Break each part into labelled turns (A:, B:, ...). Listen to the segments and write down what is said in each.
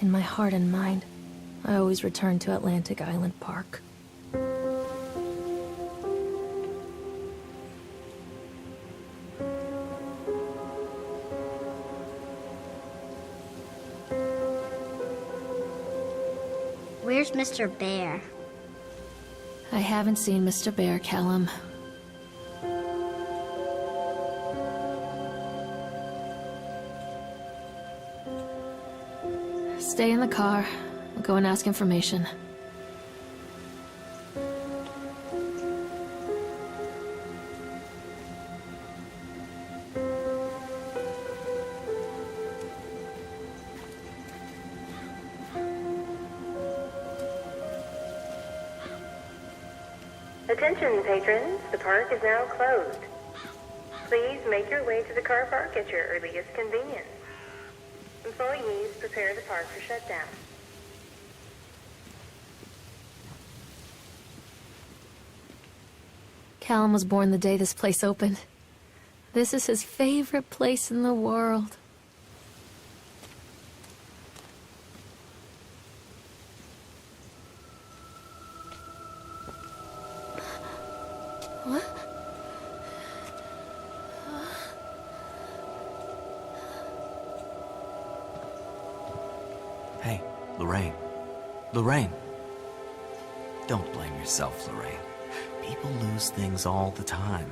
A: In my heart and mind, I always return to Atlantic Island Park.
B: Where's Mr. Bear?
A: I haven't seen Mr. Bear, Callum. Stay in the car. I'll go and ask information.
C: Attention, patrons. The park is now closed. Please make your way to the car park at your earliest convenience. Employees prepare the park for shutdown.
A: Callum was born the day this place opened. This is his favorite place in the world. What?
D: Hey, Lorraine. Lorraine. Don't blame yourself, Lorraine. People lose things all the time.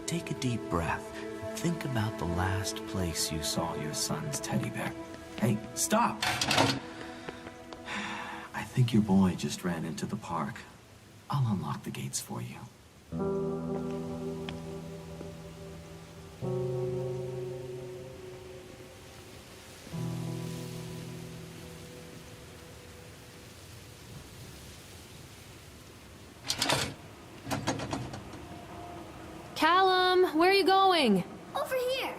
D: Take a deep breath and think about the last place you saw your son's teddy bear. Hey, stop! I think your boy just ran into the park. I'll unlock the gates for you.
A: Callum, where are you going?
B: Over here.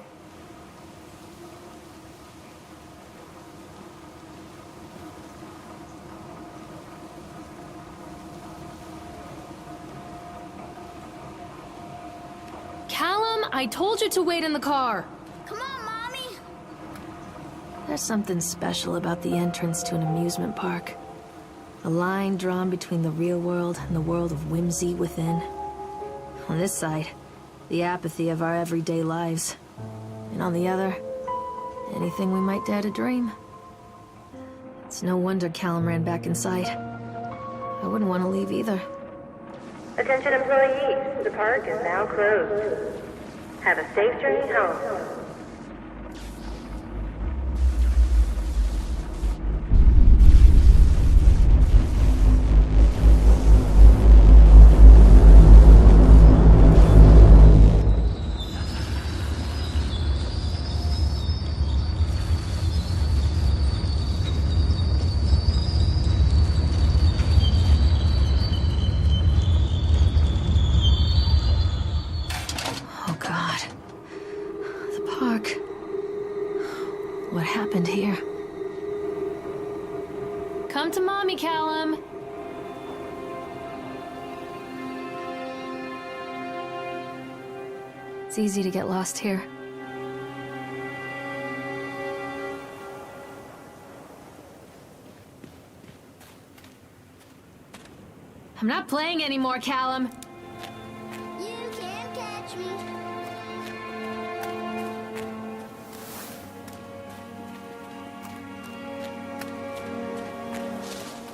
A: Callum, I told you to wait in the car.
B: Come on, Mommy.
A: There's something special about the entrance to an amusement park. A line drawn between the real world and the world of whimsy within. On this side, the apathy of our everyday lives. And on the other, anything we might dare to dream. It's no wonder Callum ran back inside. I wouldn't want to leave either.
C: Attention employees, the park is now closed. Have a safe journey home.
A: Oh God. The park. What happened here? Come to Mommy, Callum. It's easy to get lost here. I'm not playing anymore, Callum.
B: You can't catch me.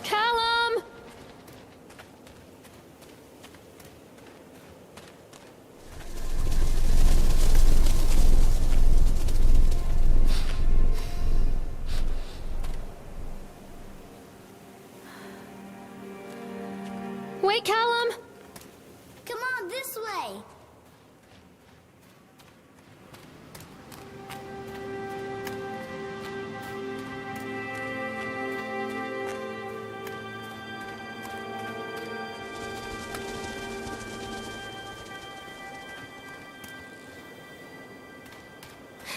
A: Callum! Wait, Callum!
B: Come on, this way.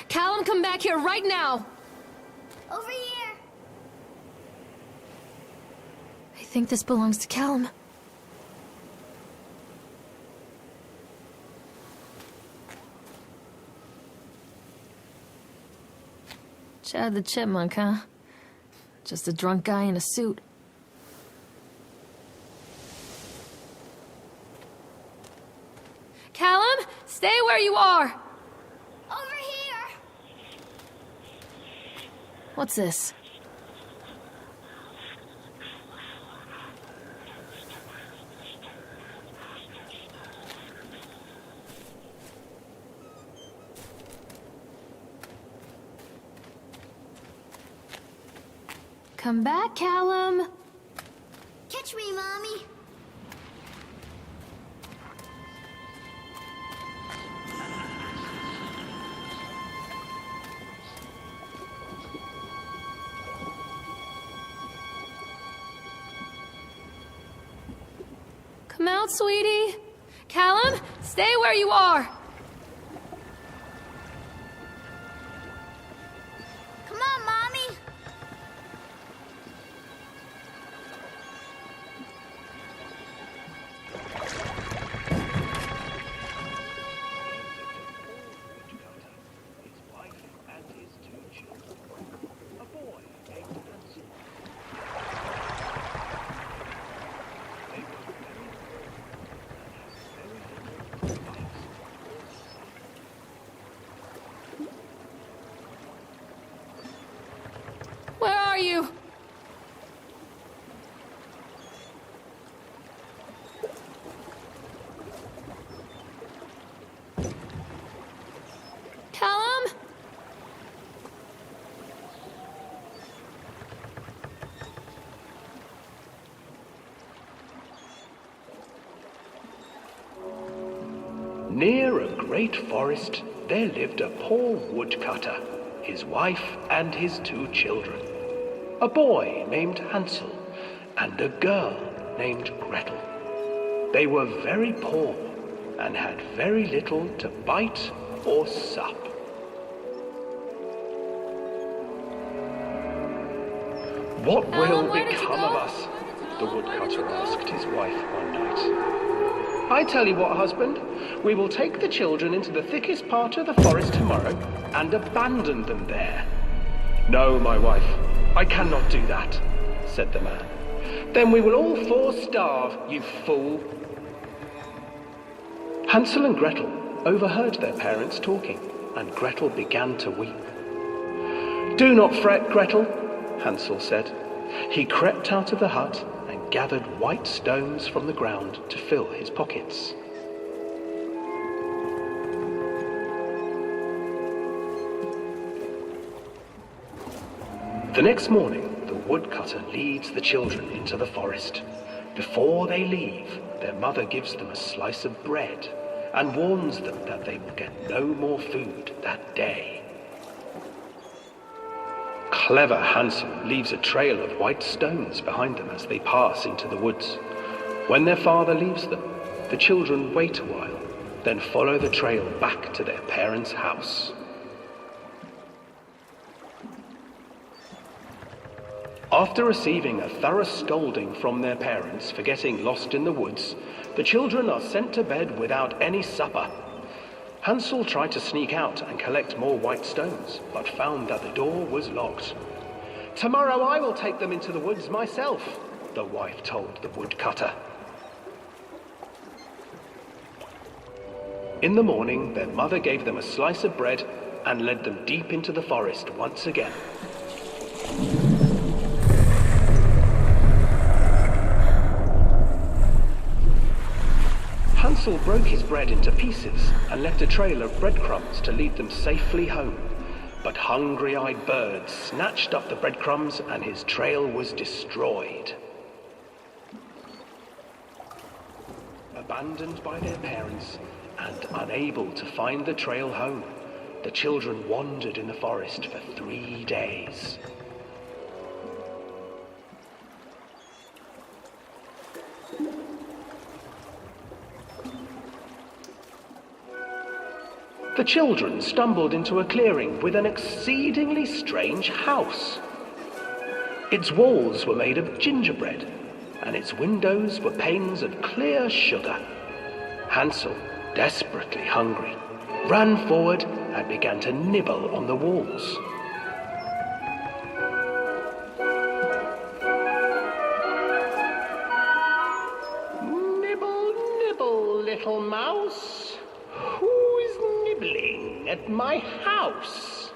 A: Callum, come back here right now!
B: Over here.
A: I think this belongs to Callum. Chad the Chipmunk, huh? Just a drunk guy in a suit. Callum, stay where you are!
B: Over here!
A: What's this? Come back, Callum!
B: Catch me, Mommy!
A: Come out, sweetie! Callum, stay where you are!
B: Come on, Mommy!
A: Where are you? Callum?
E: Near a great forest, there lived a poor woodcutter, his wife and his 2 children. A boy named Hansel and a girl named Gretel. They were very poor and had very little to bite or sup. What will
A: where did you
E: become
A: go?
E: of us? The woodcutter asked his wife one night. I tell you what, husband, we will take the children into the thickest part of the forest tomorrow and abandon them there. No, my wife, I cannot do that, said the man. Then we will all 4 starve, you fool. Hansel and Gretel overheard their parents talking, and Gretel began to weep. Do not fret, Gretel, Hansel said. He crept out of the hut and gathered white stones from the ground to fill his pockets. The next morning, the woodcutter leads the children into the forest. Before they leave, their mother gives them a slice of bread and warns them that they will get no more food that day. Clever Hansel leaves a trail of white stones behind them as they pass into the woods. When their father leaves them, the children wait a while, then follow the trail back to their parents' house. After receiving a thorough scolding from their parents for getting lost in the woods, the children are sent to bed without any supper. Hansel tried to sneak out and collect more white stones, but found that the door was locked. Tomorrow I will take them into the woods myself, the wife told the woodcutter. In the morning, their mother gave them a slice of bread and led them deep into the forest once again. Hansel broke his bread into pieces and left a trail of breadcrumbs to lead them safely home. But hungry-eyed birds snatched up the breadcrumbs and his trail was destroyed. Abandoned by their parents and unable to find the trail home, the children wandered in the forest for 3 days. The children stumbled into a clearing with an exceedingly strange house. Its walls were made of gingerbread, and its windows were panes of clear sugar. Hansel, desperately hungry, ran forward and began to nibble on the walls. house? Who's nibbling at my house?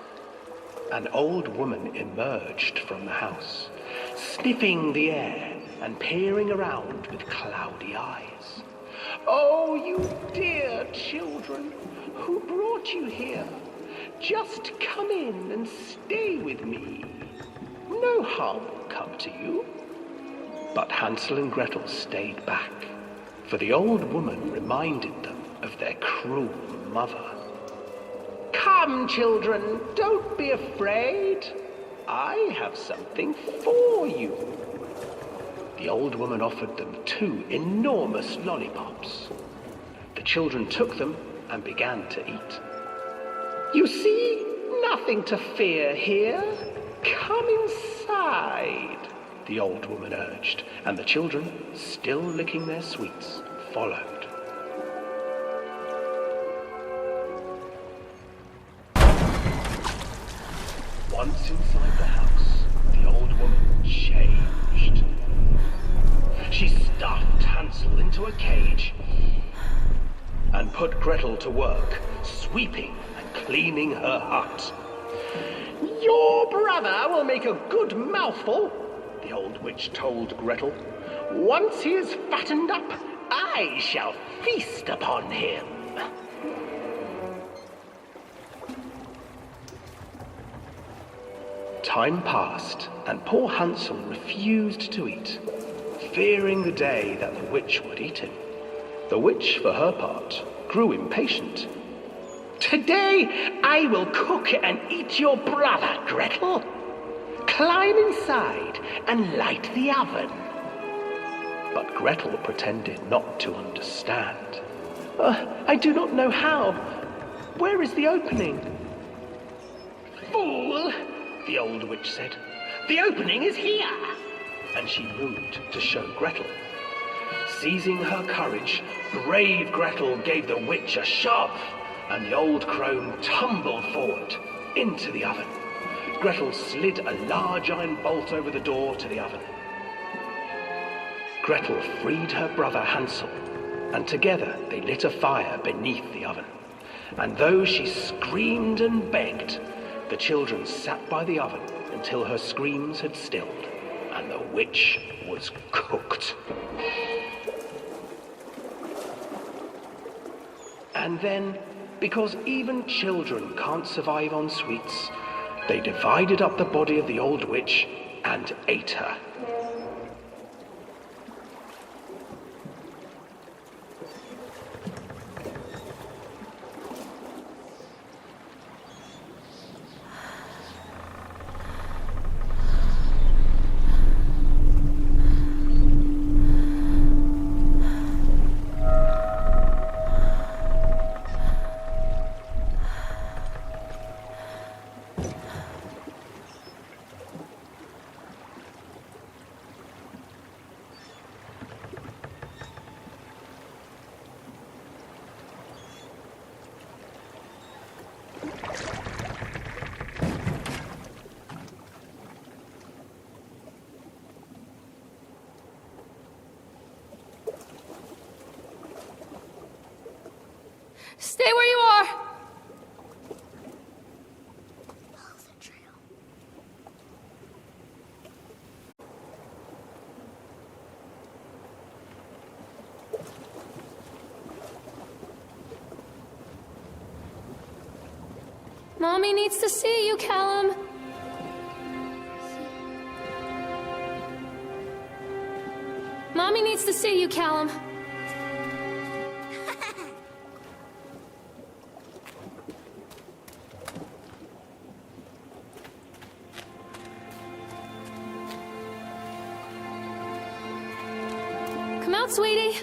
E: An old woman emerged from the house, sniffing the air and peering around with cloudy eyes. Oh, you dear children, who brought you here? Just come in and stay with me. No harm will come to you. But Hansel and Gretel stayed back, for the old woman reminded them of their cruel mother. Come, children, don't be afraid. I have something for you. The old woman offered them 2 enormous lollipops. The children took them and began to eat. You see, nothing to fear here. Come inside, the old woman urged, and the children, still licking their sweets, followed. Once inside the house, the old woman changed. She stuffed Hansel into a cage and put Gretel to work, sweeping and cleaning her hut. Your brother will make a good mouthful, the old witch told Gretel. Once he is fattened up, I shall feast upon him. Time passed, and poor Hansel refused to eat, fearing the day that the witch would eat him. The witch, for her part, grew impatient. Today I will cook and eat your brother, Gretel. Climb inside and light the oven. But Gretel pretended not to understand. I do not know how. Where is the opening? Fool, the old witch said. The opening is here. And she moved to show Gretel. Seizing her courage, brave Gretel gave the witch a shove, and the old crone tumbled forward into the oven. Gretel slid a large iron bolt over the door to the oven. Gretel freed her brother Hansel, and together they lit a fire beneath the oven. And though she screamed and begged, the children sat by the oven until her screams had stilled, and the witch was cooked. And then, because even children can't survive on sweets, they divided up the body of the old witch and ate her.
A: Stay where you are!
B: Follow the trail.
A: Mommy needs to see you, Callum. Mommy needs to see you, Callum. Come out, sweetie.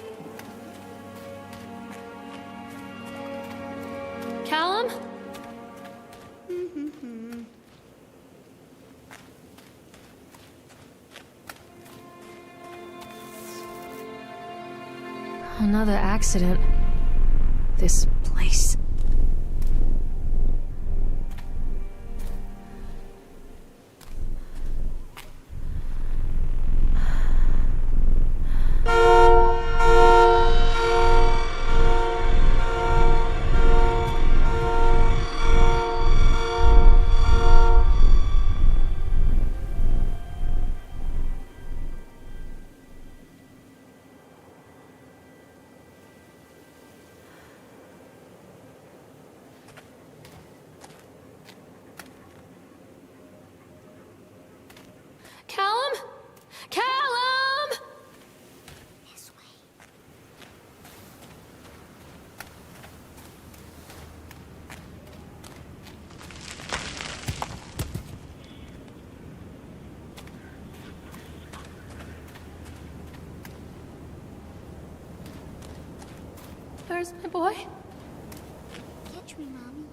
A: Callum? Another accident. This place. Where's my boy?
B: Catch me, Mommy.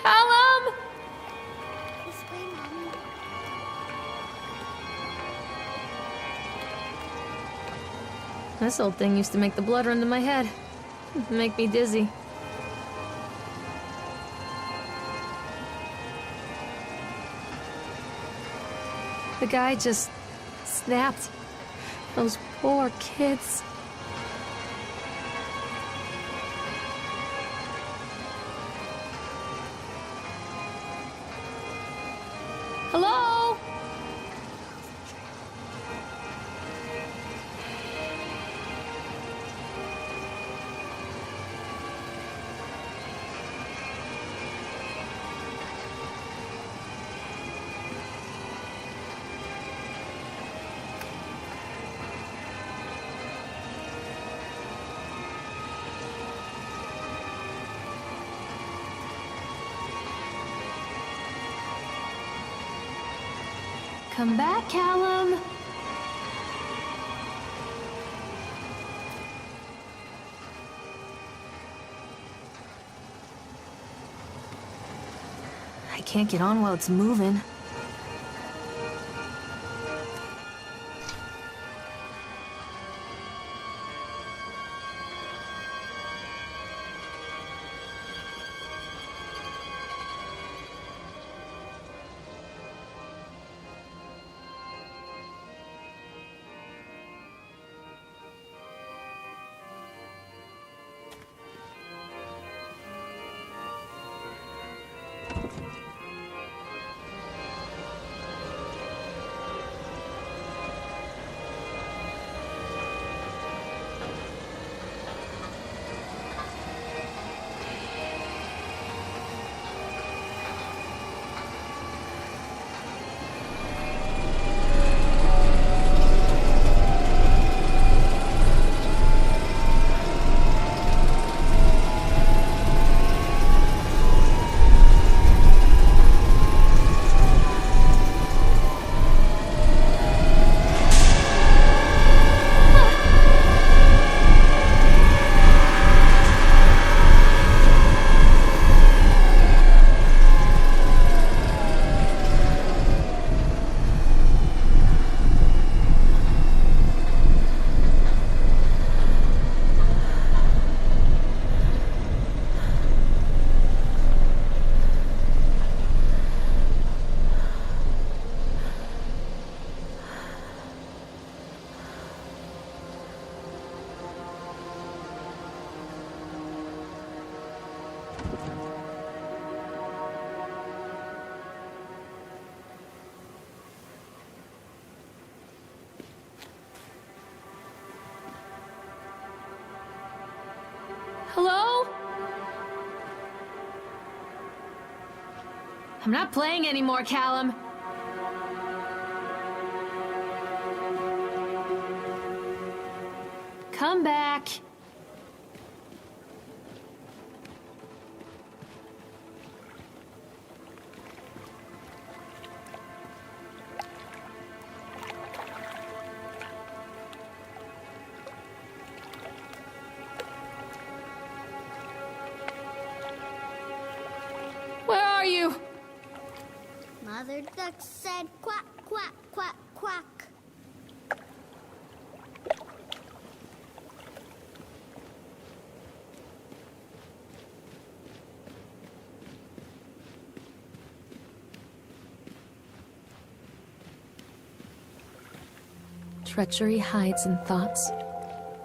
A: Callum!
B: This way, Mommy.
A: This old thing used to make the blood run to my head. Make me dizzy. The guy just snapped. Those poor kids. Hello? Come back, Callum. I can't get on while it's moving. Hello? I'm not playing anymore, Callum. Come back. Where are you?
B: Mother Duck said quack, quack, quack, quack.
A: Treachery hides in thoughts.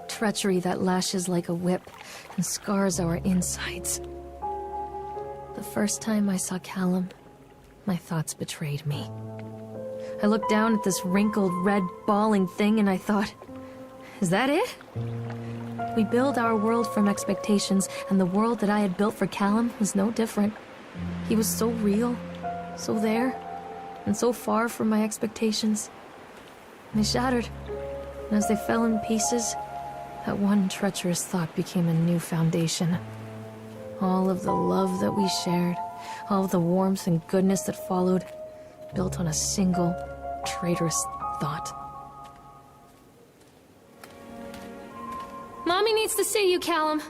A: Treachery that lashes like a whip and scars our insides. The first time I saw Callum, my thoughts betrayed me. I looked down at this wrinkled, red, bawling thing and I thought, is that it? We build our world from expectations, and the world that I had built for Callum was no different. He was so real, so there, and so far from my expectations. They shattered, and as they fell in pieces, that one treacherous thought became a new foundation. All of the love that we shared, all of the warmth and goodness that followed, built on a single, traitorous thought. Mommy needs to see you, Callum.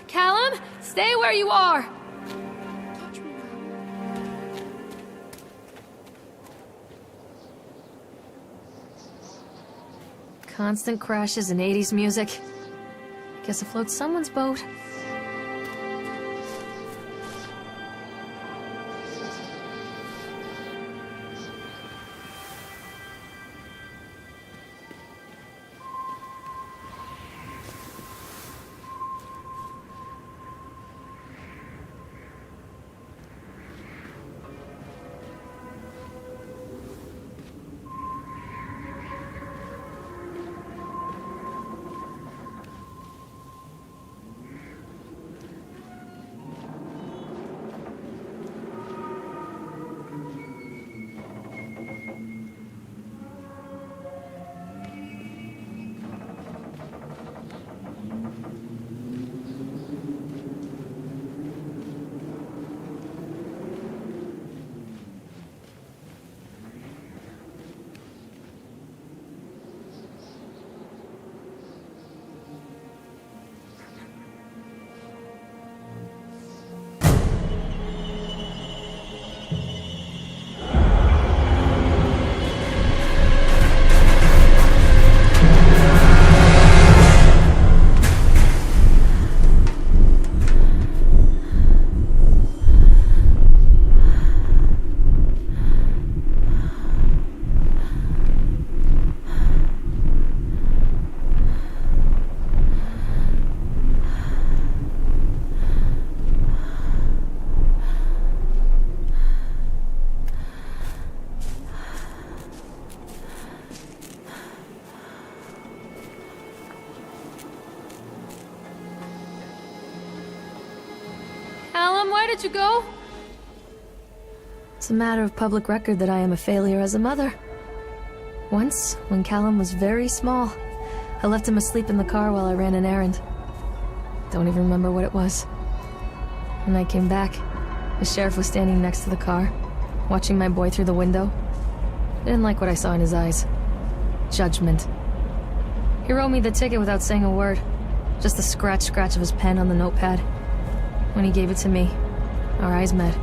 A: Callum, stay where you are!
B: Catch me, Mom.
A: Constant crashes and 80s music. Guess it floats someone's boat. Callum, where did you go? It's a matter of public record that I am a failure as a mother. Once, when Callum was very small, I left him asleep in the car while I ran an errand. Don't even remember what it was. When I came back, the sheriff was standing next to the car, watching my boy through the window. I didn't like what I saw in his eyes. Judgment. He wrote me the ticket without saying a word, just the scratch of his pen on the notepad. When he gave it to me, our eyes met.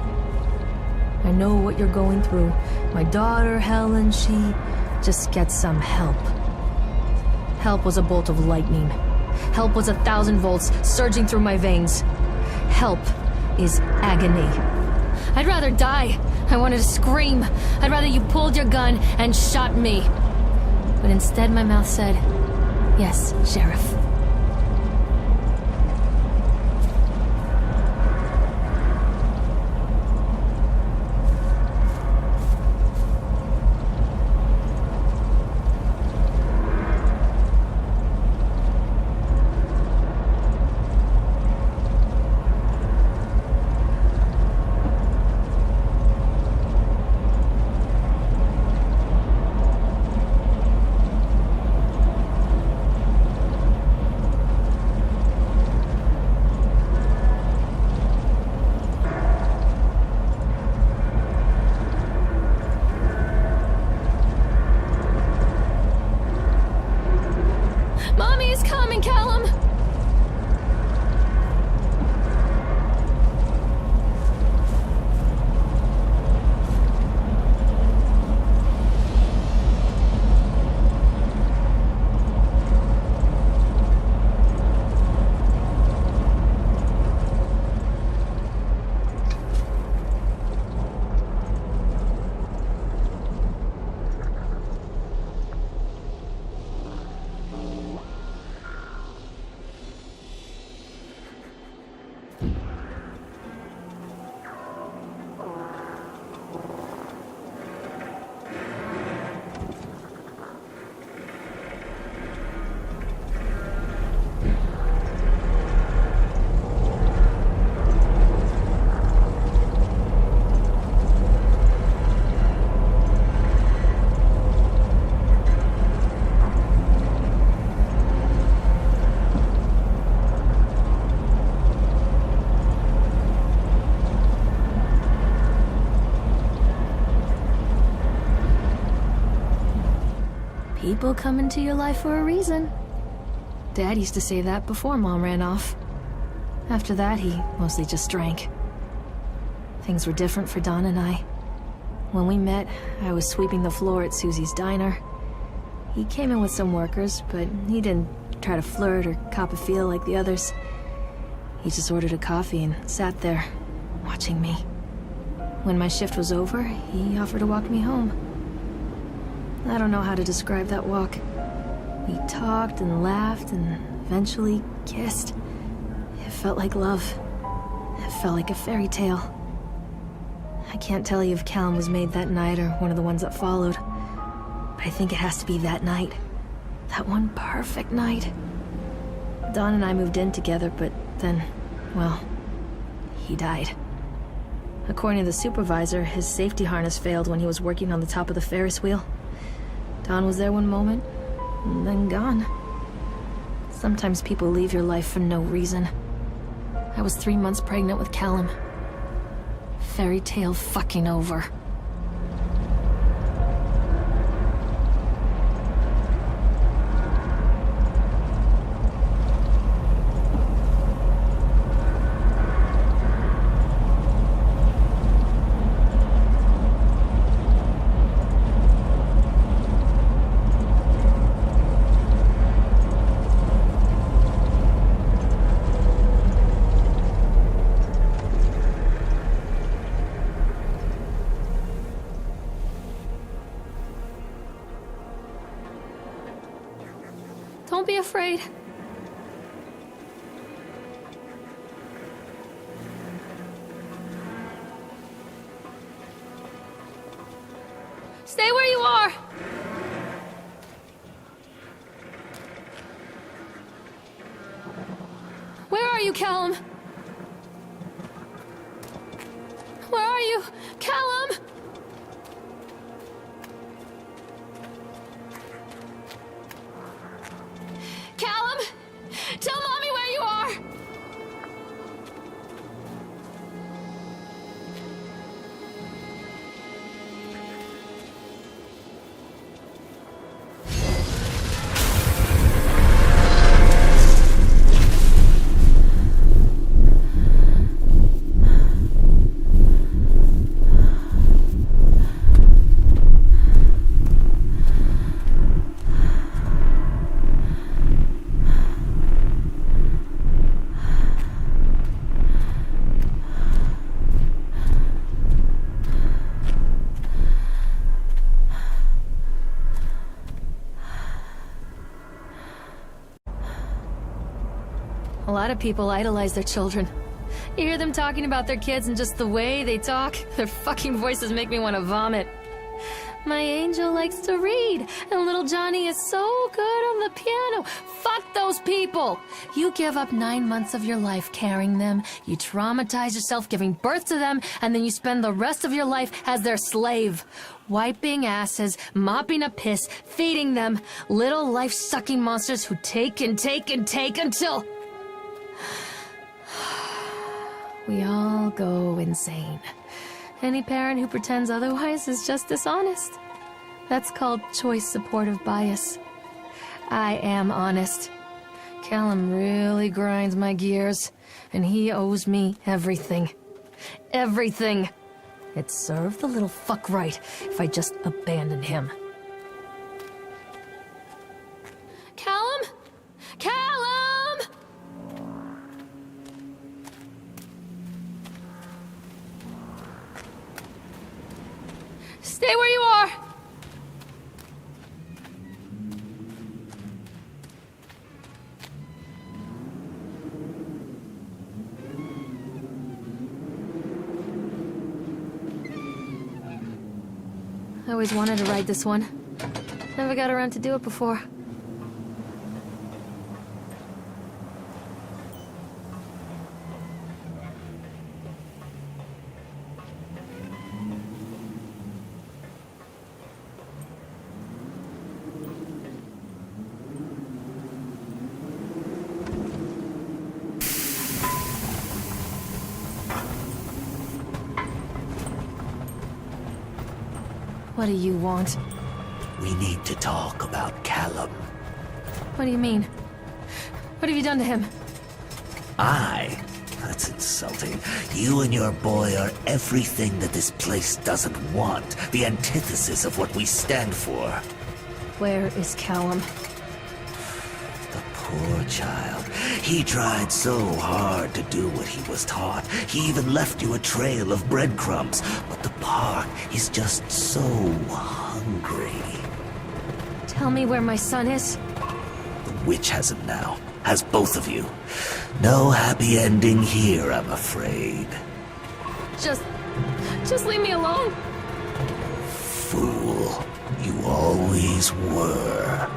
A: I know what you're going through. My daughter, Helen, she just gets some help. Help was a bolt of lightning. Help was 1,000 volts surging through my veins. Help is agony. I'd rather die. I wanted to scream. I'd rather you pulled your gun and shot me. But instead my mouth said, "Yes, Sheriff." Mommy is coming, Callum! People come into your life for a reason. Dad used to say that before Mom ran off. After that, he mostly just drank. Things were different for Don and I. When we met, I was sweeping the floor at Susie's diner. He came in with some workers, but he didn't try to flirt or cop a feel like the others. He just ordered a coffee and sat there, watching me. When my shift was over, he offered to walk me home. I don't know how to describe that walk. We talked and laughed and eventually kissed. It felt like love. It felt like a fairy tale. I can't tell you if Callum was made that night or one of the ones that followed, but I think it has to be that night. That one perfect night. Dawn and I moved in together, but then, well, he died. According to the supervisor, his safety harness failed when he was working on the top of the Ferris wheel. Dawn was there one moment, and then gone. Sometimes people leave your life for no reason. I was 3 months pregnant with Callum. Fairy tale fucking over. Don't be afraid. Stay where you are! Where are you, Callum? Where are you, Callum? Callum! Tell Mommy where you are! A lot of people idolize their children. You hear them talking about their kids and just the way they talk, their fucking voices make me want to vomit. My angel likes to read, and little Johnny is so good on the piano. Fuck those people! You give up 9 months of your life carrying them, you traumatize yourself giving birth to them, and then you spend the rest of your life as their slave. Wiping asses, mopping up piss, feeding them. Little life-sucking monsters who take and take and take until... we all go insane. Any parent who pretends otherwise is just dishonest. That's called choice supportive bias. I am honest. Callum really grinds my gears, and he owes me everything. Everything. It served the little fuck right if I just abandoned him. Callum? Callum! Stay where you are! I always wanted to ride this one. Never got around to do it before. What do you want?
D: We need to talk about Callum.
A: What do you mean? What have you done to him?
D: That's insulting. You and your boy are everything that this place doesn't want. The antithesis of what we stand for.
A: Where is Callum?
D: The poor child. He tried so hard to do what he was taught. He even left you a trail of breadcrumbs. But the park is just so hungry.
A: Tell me where my son is.
D: The witch has him now. Has both of you. No happy ending here, I'm afraid.
A: Just leave me alone.
D: Fool. You always were.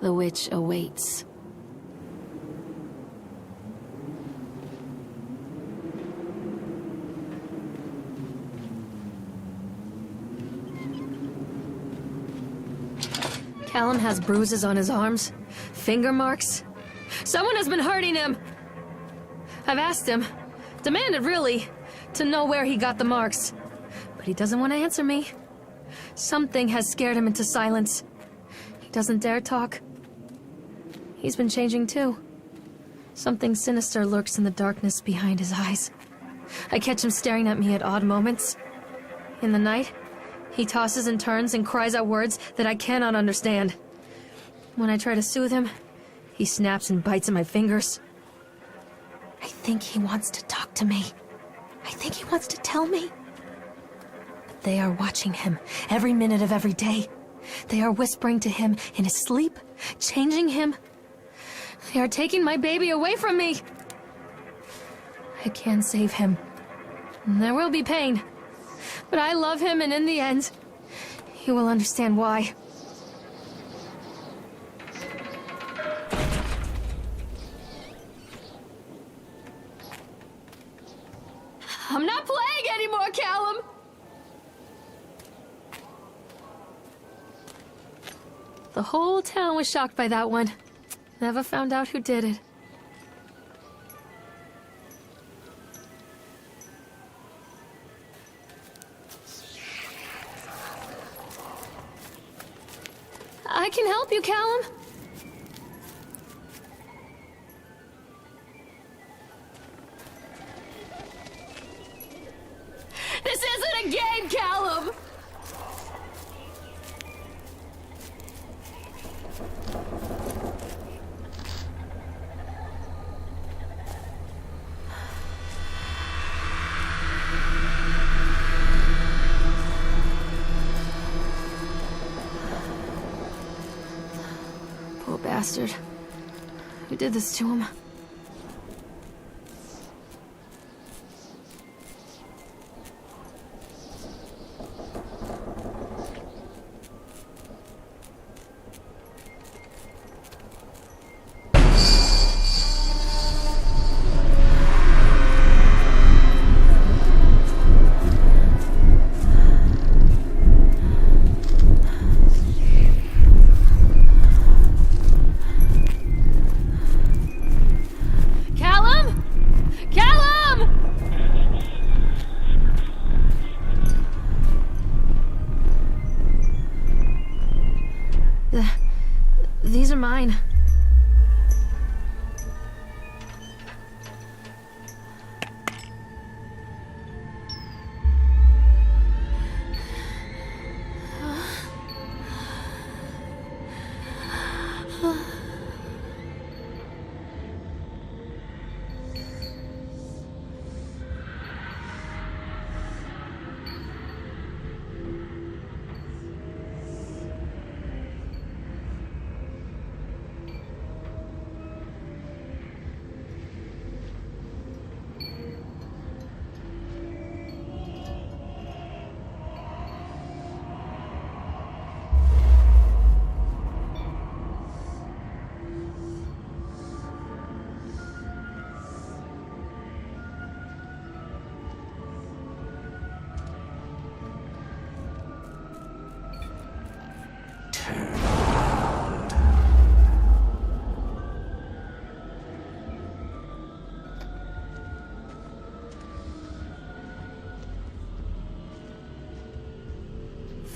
A: The witch awaits. Callum has bruises on his arms, finger marks. Someone has been hurting him. I've asked him, demanded really, to know where he got the marks. But he doesn't want to answer me. Something has scared him into silence. He doesn't dare talk. He's been changing too. Something sinister lurks in the darkness behind his eyes. I catch him staring at me at odd moments. In the night, he tosses and turns and cries out words that I cannot understand. When I try to soothe him, he snaps and bites at my fingers. I think he wants to talk to me. I think he wants to tell me. But they are watching him every minute of every day. They are whispering to him in his sleep, changing him. They are taking my baby away from me. I can save him. There will be pain. But I love him, and in the end, he will understand why. I'm not playing anymore, Callum! The whole town was shocked by that one. Never found out who did it. I can help you, Callum. This isn't a game, Callum! Poor bastard. Who did this to him?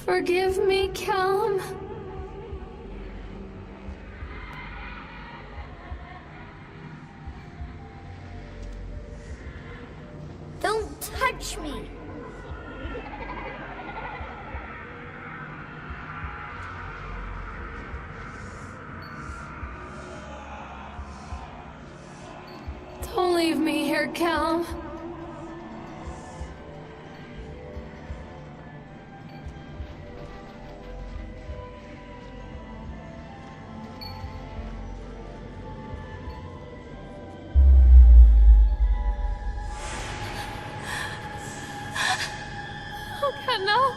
A: Forgive me, Callum.
B: Don't touch me.
A: Don't leave me here, Callum. Oh God, no.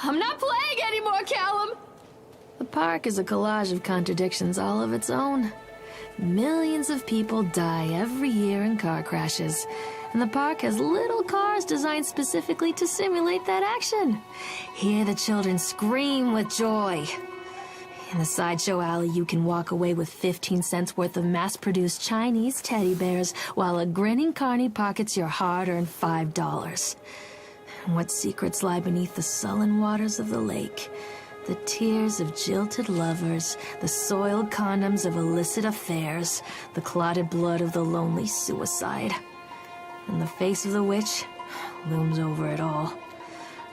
A: I'm not playing anymore, Callum! The park is a collage of contradictions all of its own. Millions of people die every year in car crashes, and the park has little cars designed specifically to simulate that action. Hear the children scream with joy. In the sideshow alley, you can walk away with 15 cents worth of mass-produced Chinese teddy bears, while a grinning carny pockets your hard-earned $5. What secrets lie beneath the sullen waters of the lake? The tears of jilted lovers, the soiled condoms of illicit affairs, the clotted blood of the lonely suicide. And the face of the witch looms over it all.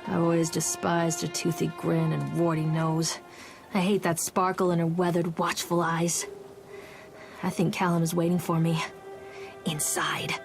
A: I've always despised her toothy grin and warty nose. I hate that sparkle in her weathered, watchful eyes. I think Callum is waiting for me. Inside.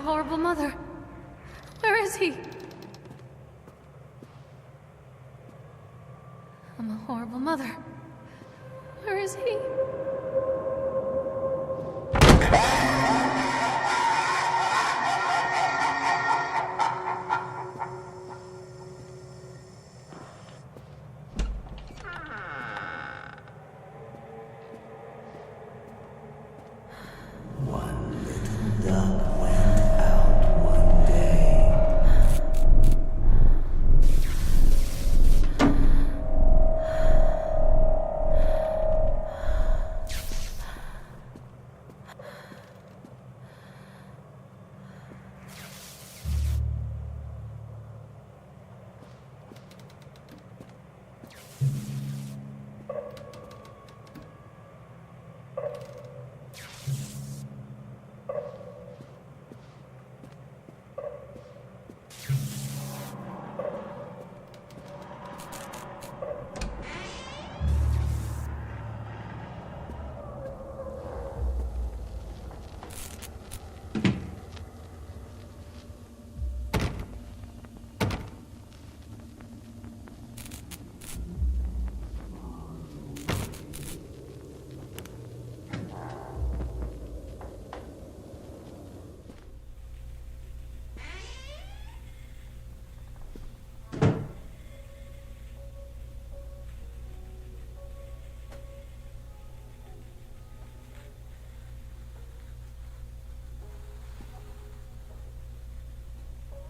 A: horrible mother. Where is he? I'm a horrible mother. Where is he?
D: One little duck went out one day.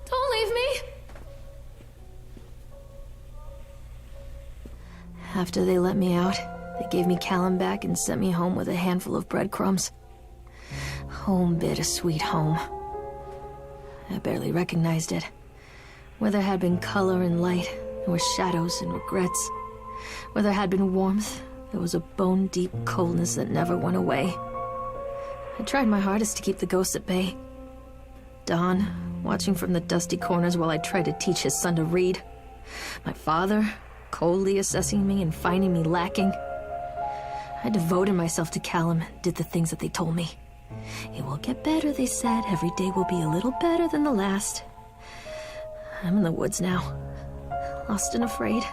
A: Don't leave me! After they let me out, they gave me Callum back and sent me home with a handful of breadcrumbs. Home, bittersweet home. I barely recognized it. Where there had been color and light, there were shadows and regrets. Where there had been warmth, there was a bone-deep coldness that never went away. I tried my hardest to keep the ghosts at bay. Don, watching from the dusty corners while I tried to teach his son to read. My father, coldly assessing me and finding me lacking. I devoted myself to Callum and did the things that they told me. It will get better, they said. Every day will be a little better than the last. I'm in the woods now, lost and afraid.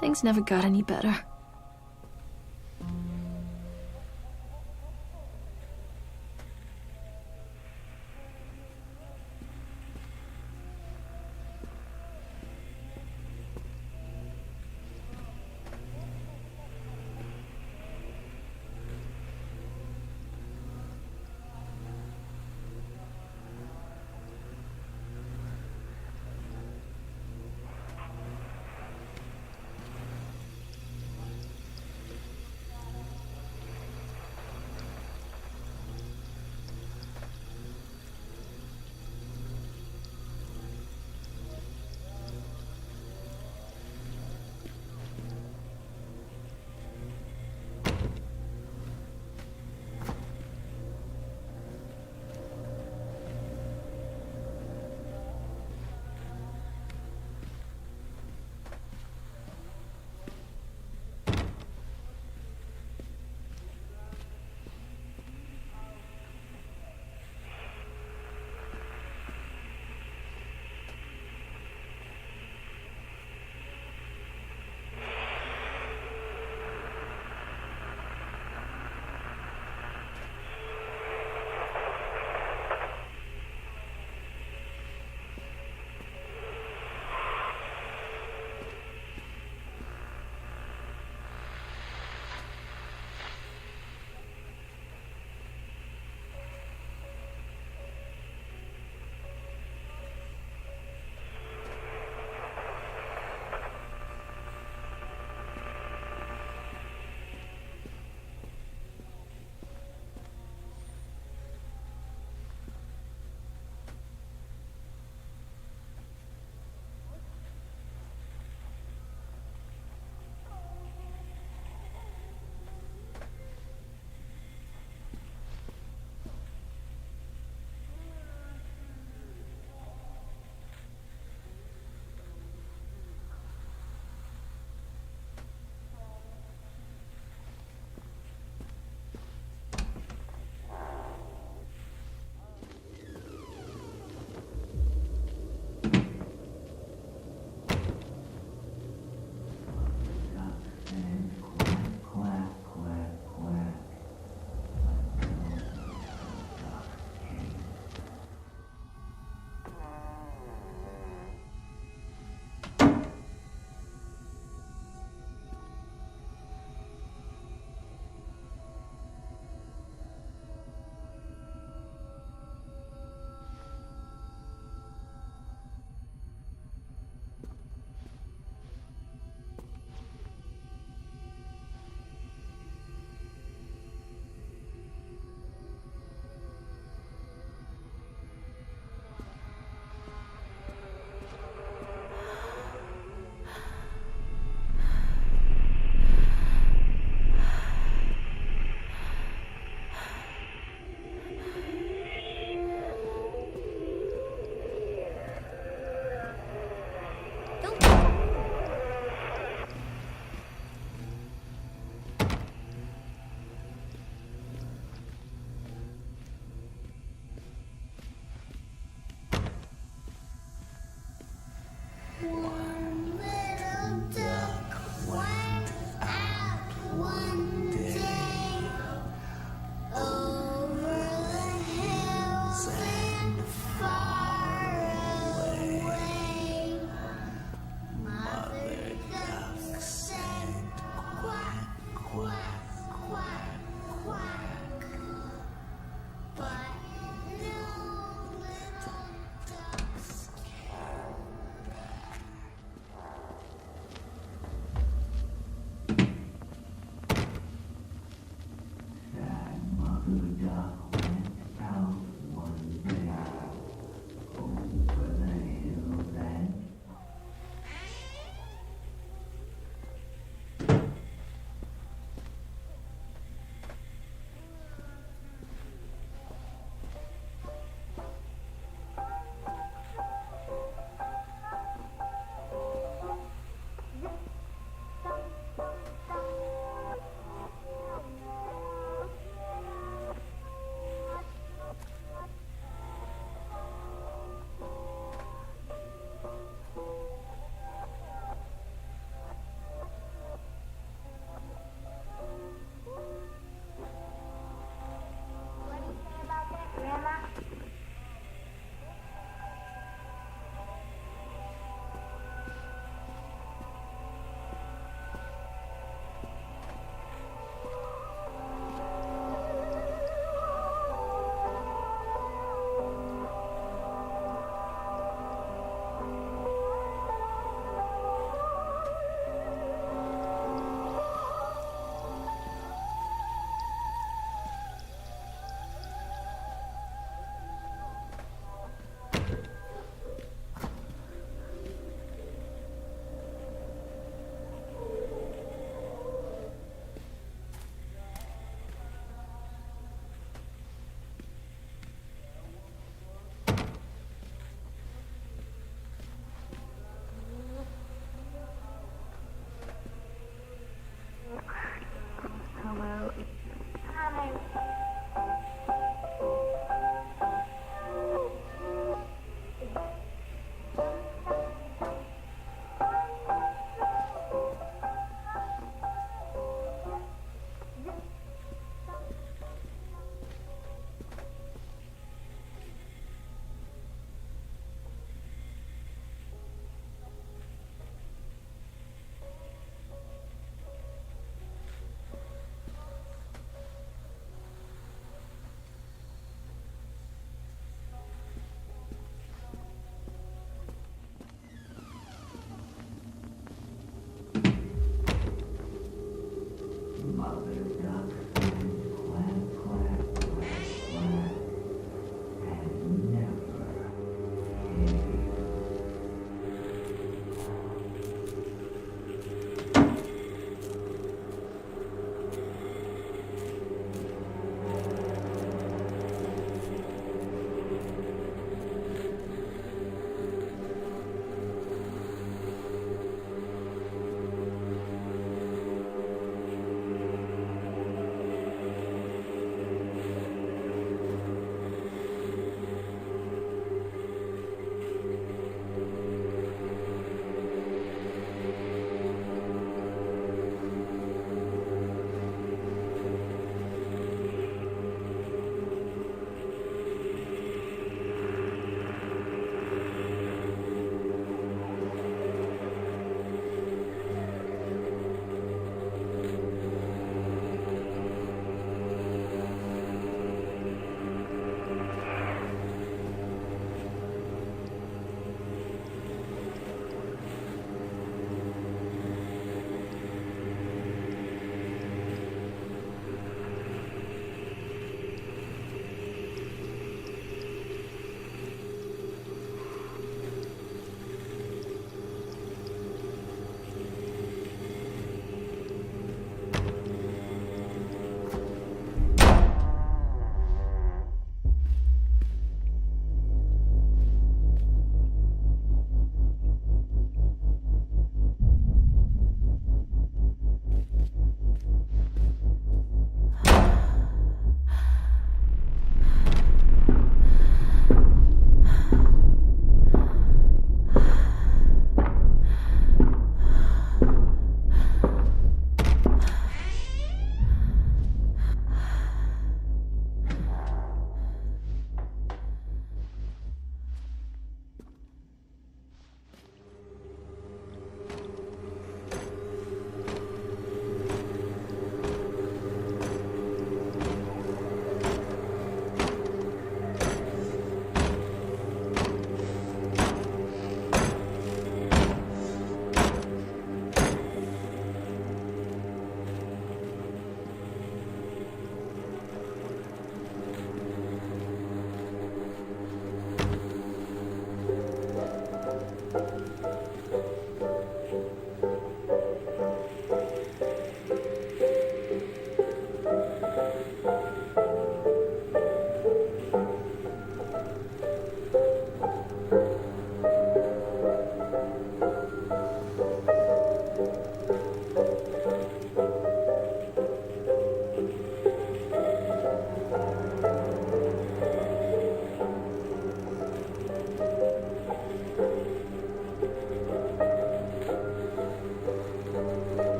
A: Things never got any better.
B: Little duck went out one day over the hills and far away. Mother duck said quack, quack, quack, quack. But no little ducks came back.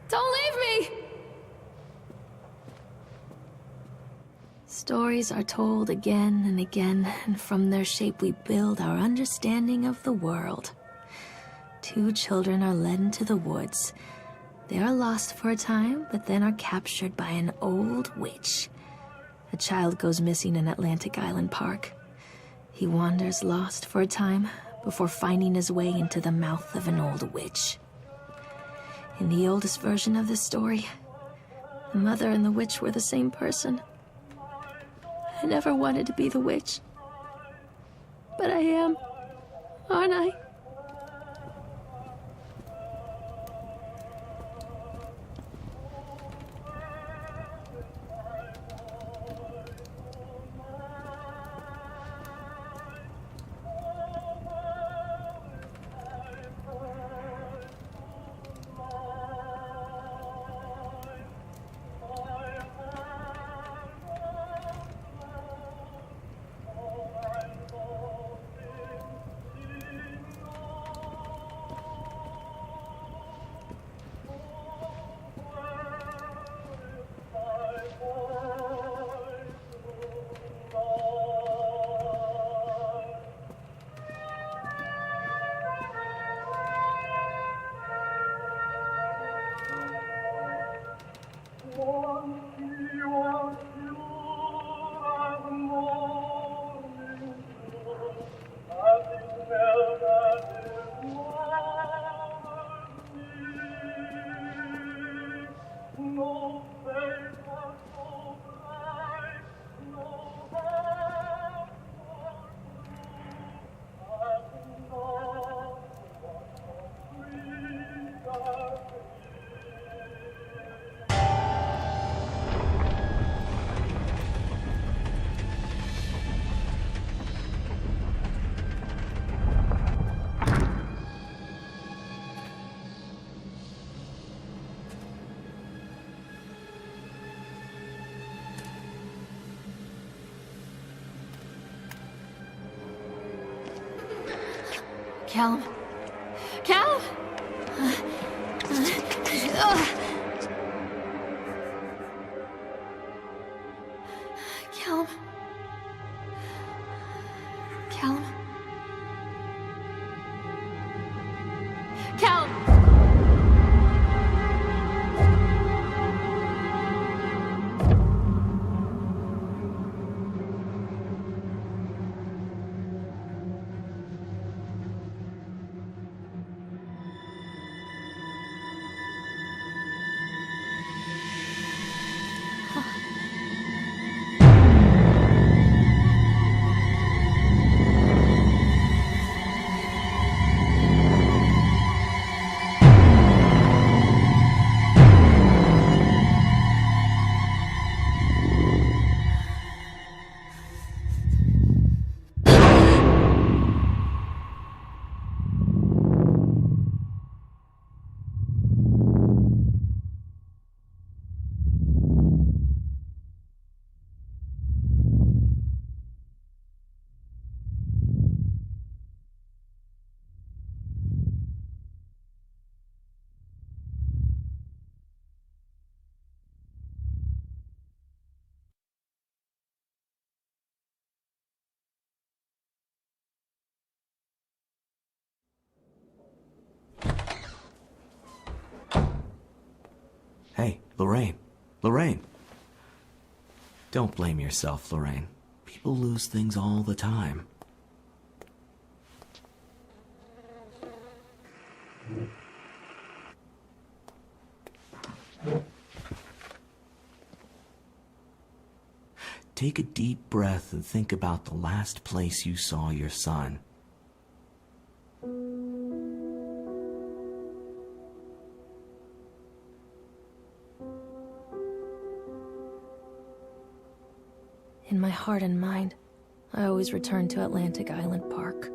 A: Don't leave me! Stories are told again and again, and from their shape we build our understanding of the world. Two children are led into the woods. They are lost for a time, but then are captured by an old witch. A child goes missing in Atlantic Island Park. He wanders lost for a time before finding his way into the mouth of an old witch. In the oldest version of this story, the mother and the witch were the same person. I never wanted to be the witch. But I am, aren't I? Callum? Callum? Callum? Callum? Callum!
D: Hey, Lorraine. Lorraine. Don't blame yourself, Lorraine. People lose things all the time. Take a deep breath and think about the last place you saw your son.
A: In my heart and mind, I always return to Atlantic Island Park.